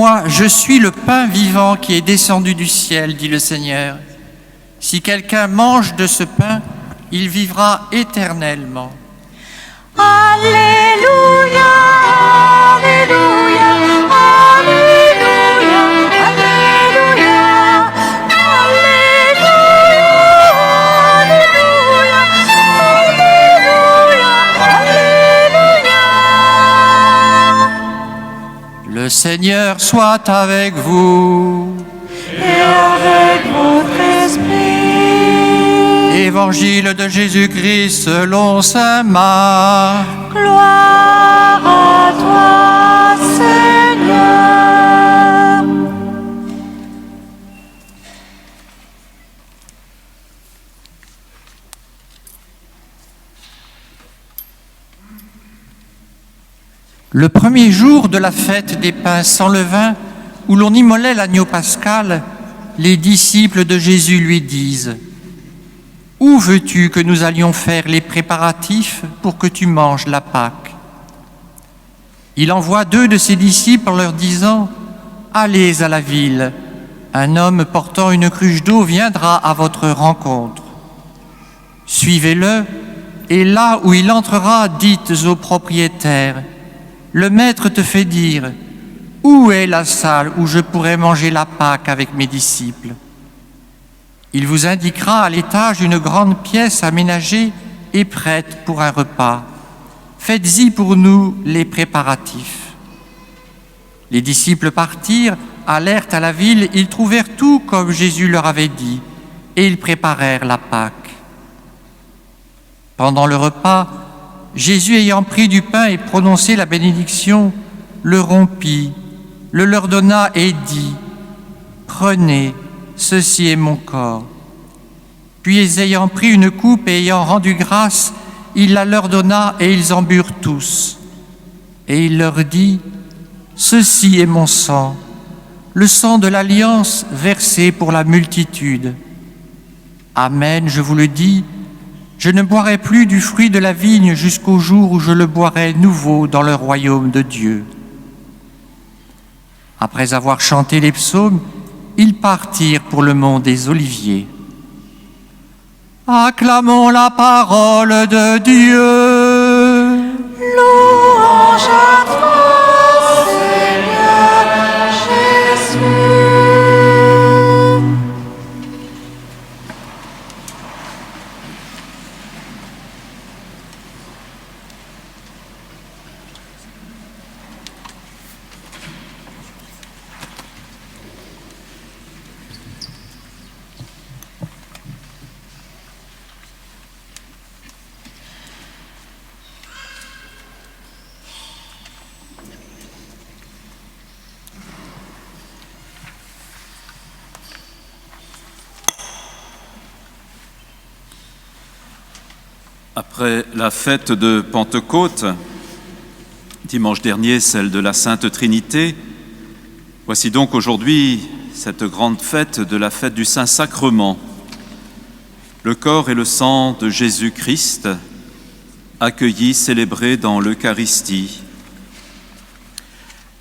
Moi, je suis le pain vivant qui est descendu du ciel, dit le Seigneur. Si quelqu'un mange de ce pain, il vivra éternellement. Alléluia, Alléluia, Alléluia, Alléluia, Alléluia, Alléluia, Alléluia. Le Seigneur soit avec vous. Et avec votre esprit. Évangile de Jésus-Christ selon saint Marc. Gloire à toi, Seigneur. Le premier jour de la fête des pains sans levain, où l'on immolait l'agneau pascal, les disciples de Jésus lui disent : « Où veux-tu que nous allions faire les préparatifs pour que tu manges la Pâque ?» Il envoie 2 de ses disciples en leur disant : « Allez à la ville, un homme portant une cruche d'eau viendra à votre rencontre. Suivez-le, et là où il entrera, dites au propriétaire : le maître te fait dire : où est la salle où je pourrais manger la Pâque avec mes disciples ? Il vous indiquera à l'étage une grande pièce aménagée et prête pour un repas. Faites-y pour nous les préparatifs. » Les disciples partirent, allèrent à la ville, ils trouvèrent tout comme Jésus leur avait dit, et ils préparèrent la Pâque. Pendant le repas, Jésus, ayant pris du pain et prononcé la bénédiction, le rompit, le leur donna et dit : « Prenez, ceci est mon corps. » Puis, ayant pris une coupe et ayant rendu grâce, il la leur donna et ils en burent tous. Et il leur dit : « Ceci est mon sang, le sang de l'alliance versé pour la multitude. Amen, je vous le dis, je ne boirai plus du fruit de la vigne jusqu'au jour où je le boirai nouveau dans le royaume de Dieu. » Après avoir chanté les psaumes, ils partirent pour le mont des Oliviers. Acclamons la parole de Dieu. Louange à toi, Seigneur Jésus. Après la fête de Pentecôte, dimanche dernier celle de la Sainte Trinité, voici donc aujourd'hui cette grande fête de la fête du Saint-Sacrement, le corps et le sang de Jésus-Christ, accueillis, célébrés dans l'Eucharistie.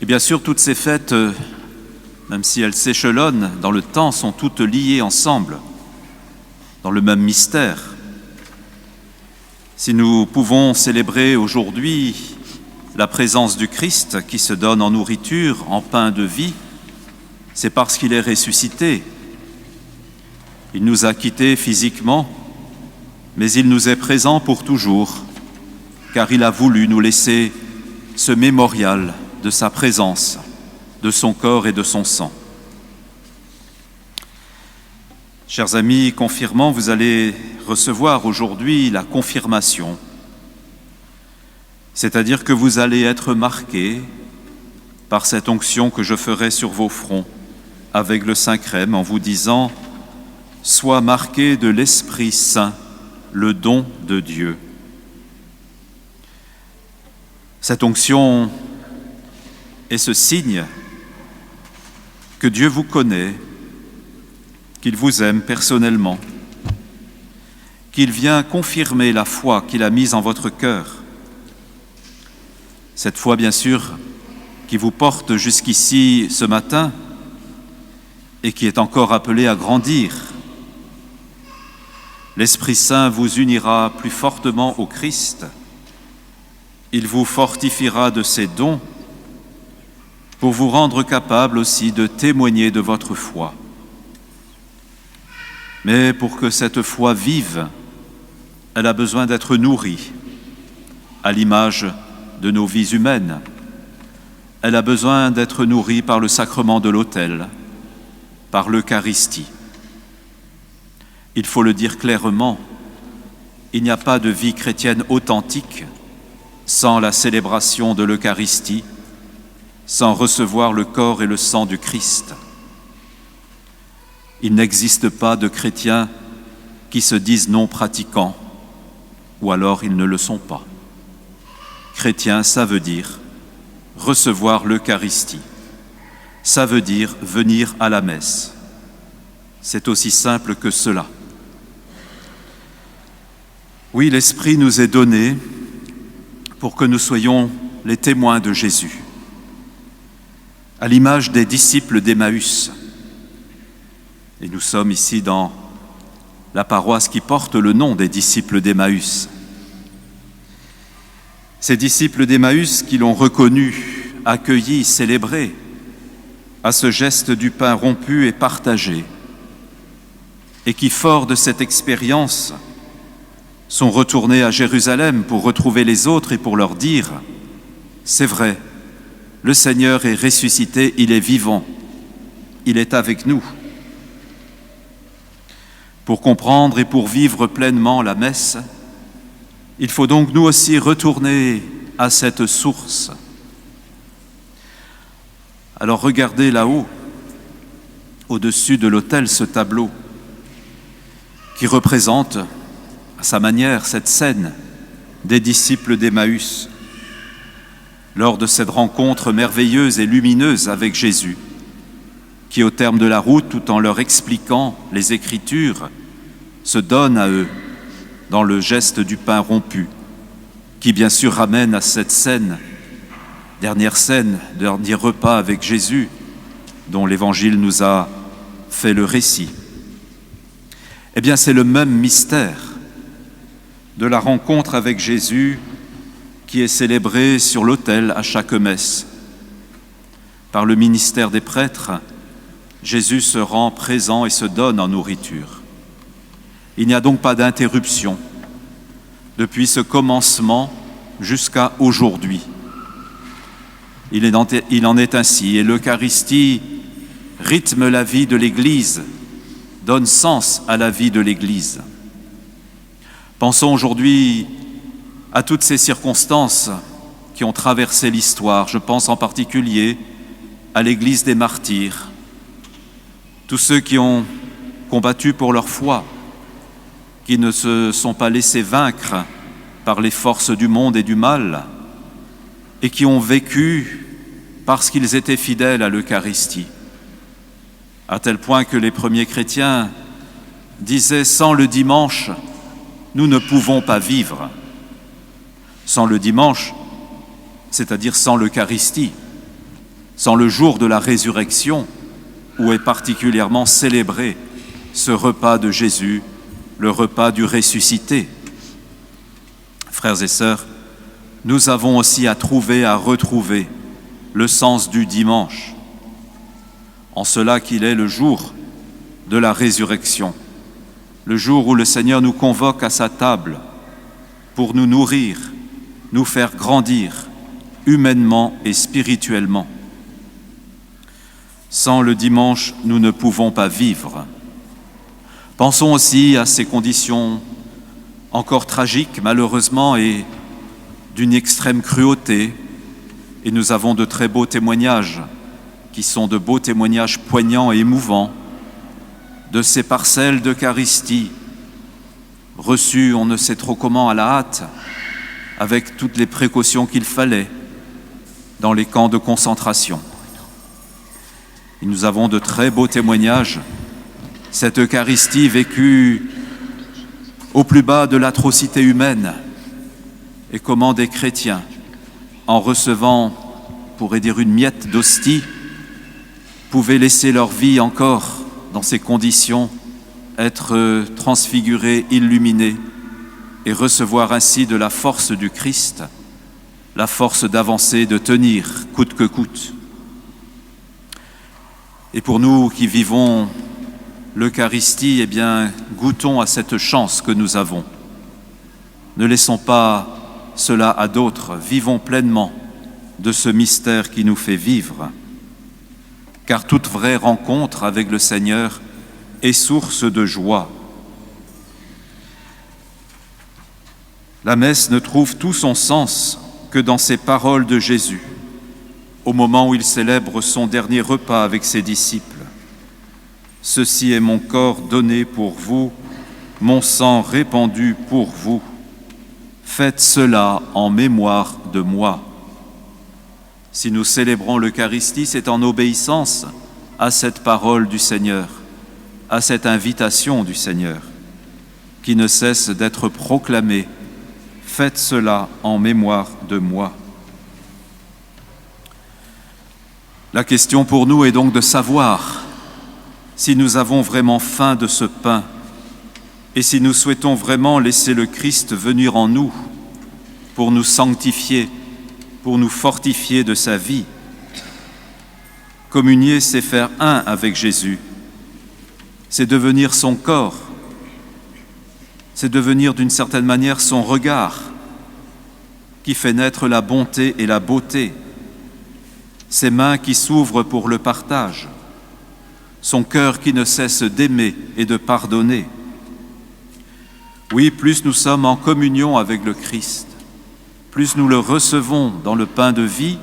Et bien sûr, toutes ces fêtes, même si elles s'échelonnent dans le temps, sont toutes liées ensemble, dans le même mystère. Si nous pouvons célébrer aujourd'hui la présence du Christ qui se donne en nourriture, en pain de vie, c'est parce qu'il est ressuscité. Il nous a quittés physiquement, mais il nous est présent pour toujours, car il a voulu nous laisser ce mémorial de sa présence, de son corps et de son sang. Chers amis confirmants, vous allez recevoir aujourd'hui la confirmation, c'est-à-dire que vous allez être marqués par cette onction que je ferai sur vos fronts avec le Saint-Crème en vous disant « Sois marqués de l'Esprit Saint, le don de Dieu ». Cette onction est ce signe que Dieu vous connaît, qu'il vous aime personnellement, qu'il vient confirmer la foi qu'il a mise en votre cœur. Cette foi, bien sûr, qui vous porte jusqu'ici ce matin et qui est encore appelé à grandir. L'Esprit Saint vous unira plus fortement au Christ. Il vous fortifiera de ses dons pour vous rendre capable aussi de témoigner de votre foi. Mais pour que cette foi vive, elle a besoin d'être nourrie, à l'image de nos vies humaines. Elle a besoin d'être nourrie par le sacrement de l'autel, par l'Eucharistie. Il faut le dire clairement, il n'y a pas de vie chrétienne authentique sans la célébration de l'Eucharistie, sans recevoir le corps et le sang du Christ. Il n'existe pas de chrétiens qui se disent non pratiquants, ou alors ils ne le sont pas. Chrétien, ça veut dire recevoir l'Eucharistie. Ça veut dire venir à la messe. C'est aussi simple que cela. Oui, l'Esprit nous est donné pour que nous soyons les témoins de Jésus, à l'image des disciples d'Emmaüs. Et nous sommes ici dans la paroisse qui porte le nom des disciples d'Emmaüs. Ces disciples d'Emmaüs qui l'ont reconnu, accueilli, célébré à ce geste du pain rompu et partagé, et qui, forts de cette expérience, sont retournés à Jérusalem pour retrouver les autres et pour leur dire « C'est vrai, le Seigneur est ressuscité, il est vivant, il est avec nous ». Pour comprendre et pour vivre pleinement la messe, il faut donc nous aussi retourner à cette source. Alors regardez là-haut, au-dessus de l'autel, ce tableau qui représente à sa manière cette scène des disciples d'Emmaüs lors de cette rencontre merveilleuse et lumineuse avec Jésus, qui au terme de la route, tout en leur expliquant les Écritures, se donne à eux dans le geste du pain rompu, qui bien sûr ramène à cette scène, dernier repas avec Jésus, dont l'Évangile nous a fait le récit. Eh bien, c'est le même mystère de la rencontre avec Jésus qui est célébré sur l'autel à chaque messe. Par le ministère des prêtres, Jésus se rend présent et se donne en nourriture. Il n'y a donc pas d'interruption depuis ce commencement jusqu'à aujourd'hui. Il en est ainsi, et l'Eucharistie rythme la vie de l'Église, donne sens à la vie de l'Église. Pensons aujourd'hui à toutes ces circonstances qui ont traversé l'histoire. Je pense en particulier à l'Église des martyrs, tous ceux qui ont combattu pour leur foi, qui ne se sont pas laissés vaincre par les forces du monde et du mal, et qui ont vécu parce qu'ils étaient fidèles à l'Eucharistie, à tel point que les premiers chrétiens disaient « Sans le dimanche, nous ne pouvons pas vivre ». Sans le dimanche, c'est-à-dire sans l'Eucharistie, sans le jour de la résurrection, où est particulièrement célébré ce repas de Jésus, le repas du ressuscité. Frères et sœurs, nous avons aussi à retrouver le sens du dimanche, en cela qu'il est le jour de la résurrection, le jour où le Seigneur nous convoque à sa table pour nous nourrir, nous faire grandir humainement et spirituellement. Sans le dimanche, nous ne pouvons pas vivre. Pensons aussi à ces conditions encore tragiques, malheureusement, et d'une extrême cruauté. Et nous avons de très beaux témoignages, qui sont de beaux témoignages poignants et émouvants, de ces parcelles d'Eucharistie, reçues on ne sait trop comment à la hâte, avec toutes les précautions qu'il fallait, dans les camps de concentration. Et nous avons de très beaux témoignages, cette Eucharistie vécue au plus bas de l'atrocité humaine, et comment des chrétiens, en recevant pourrait dire une miette d'hostie, pouvaient laisser leur vie encore dans ces conditions, être transfigurés, illuminés, et recevoir ainsi de la force du Christ, la force d'avancer, de tenir, coûte que coûte. Et pour nous qui vivons l'Eucharistie, eh bien, goûtons à cette chance que nous avons. Ne laissons pas cela à d'autres, vivons pleinement de ce mystère qui nous fait vivre. Car toute vraie rencontre avec le Seigneur est source de joie. La messe ne trouve tout son sens que dans ces paroles de Jésus, au moment où il célèbre son dernier repas avec ses disciples. « Ceci est mon corps donné pour vous, mon sang répandu pour vous. Faites cela en mémoire de moi. » Si nous célébrons l'Eucharistie, c'est en obéissance à cette parole du Seigneur, à cette invitation du Seigneur, qui ne cesse d'être proclamée. Faites cela en mémoire de moi. La question pour nous est donc de savoir si nous avons vraiment faim de ce pain et si nous souhaitons vraiment laisser le Christ venir en nous pour nous sanctifier, pour nous fortifier de sa vie. Communier, c'est faire un avec Jésus, c'est devenir son corps, c'est devenir d'une certaine manière son regard qui fait naître la bonté et la beauté, ses mains qui s'ouvrent pour le partage, son cœur qui ne cesse d'aimer et de pardonner. Oui, plus nous sommes en communion avec le Christ, plus nous le recevons dans le pain de vie,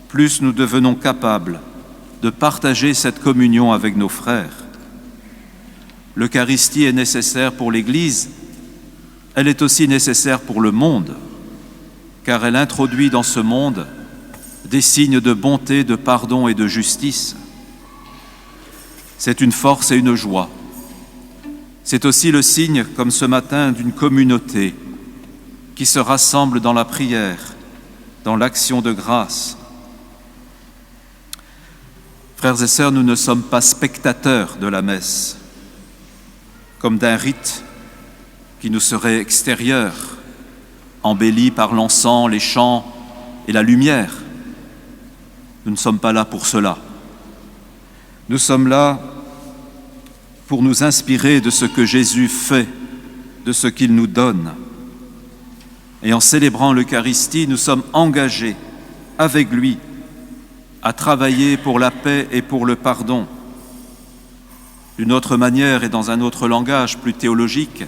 plus nous devenons capables de partager cette communion avec nos frères. L'Eucharistie est nécessaire pour l'Église, elle est aussi nécessaire pour le monde, car elle introduit dans ce monde des signes de bonté, de pardon et de justice. C'est une force et une joie. C'est aussi le signe, comme ce matin, d'une communauté qui se rassemble dans la prière, dans l'action de grâce. Frères et sœurs, nous ne sommes pas spectateurs de la messe, comme d'un rite qui nous serait extérieur, embelli par l'encens, les chants et la lumière. Nous ne sommes pas là pour cela. Nous sommes là pour nous inspirer de ce que Jésus fait, de ce qu'il nous donne. Et en célébrant l'Eucharistie, nous sommes engagés avec lui à travailler pour la paix et pour le pardon. D'une autre manière et dans un autre langage plus théologique,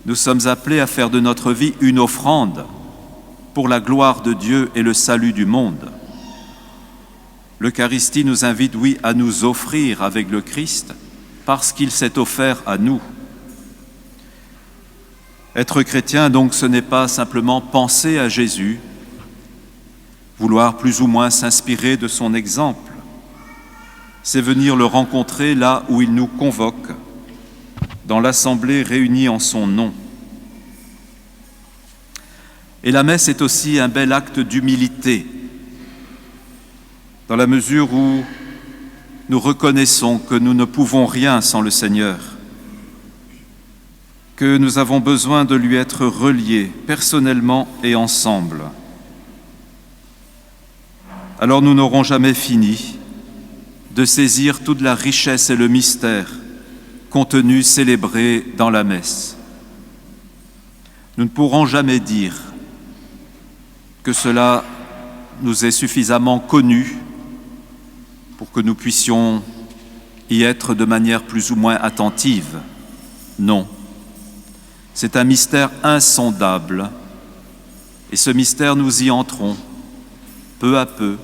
nous sommes appelés à faire de notre vie une offrande pour la gloire de Dieu et le salut du monde. L'Eucharistie nous invite, oui, à nous offrir avec le Christ parce qu'il s'est offert à nous. Être chrétien, donc, ce n'est pas simplement penser à Jésus, vouloir plus ou moins s'inspirer de son exemple. C'est venir le rencontrer là où il nous convoque, dans l'assemblée réunie en son nom. Et la messe est aussi un bel acte d'humilité, dans la mesure où nous reconnaissons que nous ne pouvons rien sans le Seigneur, que nous avons besoin de lui être reliés personnellement et ensemble. Alors nous n'aurons jamais fini de saisir toute la richesse et le mystère contenus, célébrés dans la messe. Nous ne pourrons jamais dire que cela nous est suffisamment connu pour que nous puissions y être de manière plus ou moins attentive. Non. C'est un mystère insondable. Et ce mystère, nous y entrons peu à peu.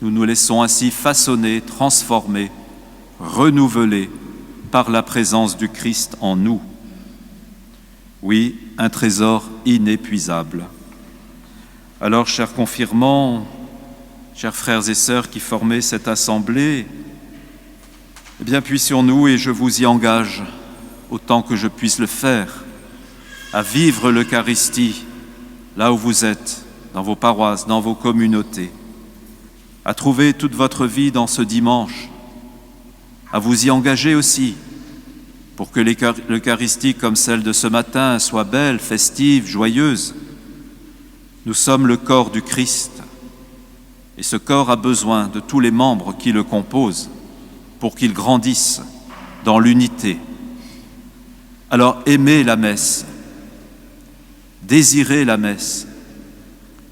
Nous nous laissons ainsi façonner, transformer, renouveler par la présence du Christ en nous. Oui, un trésor inépuisable. Alors, chers confirmants, chers frères et sœurs qui formaient cette assemblée, eh bien, puissions-nous, et je vous y engage, autant que je puisse le faire, à vivre l'Eucharistie là où vous êtes, dans vos paroisses, dans vos communautés, à trouver toute votre vie dans ce dimanche, à vous y engager aussi, pour que l'Eucharistie comme celle de ce matin soit belle, festive, joyeuse. Nous sommes le corps du Christ, et ce corps a besoin de tous les membres qui le composent pour qu'ils grandissent dans l'unité. Alors aimez la messe, désirez la messe,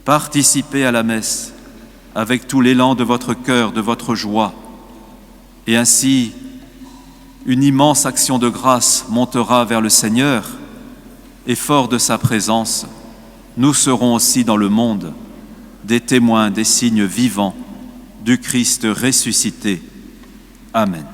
participez à la messe avec tout l'élan de votre cœur, de votre joie, et ainsi une immense action de grâce montera vers le Seigneur, et fort de sa présence, nous serons aussi dans le monde des témoins, des signes vivants du Christ ressuscité. Amen.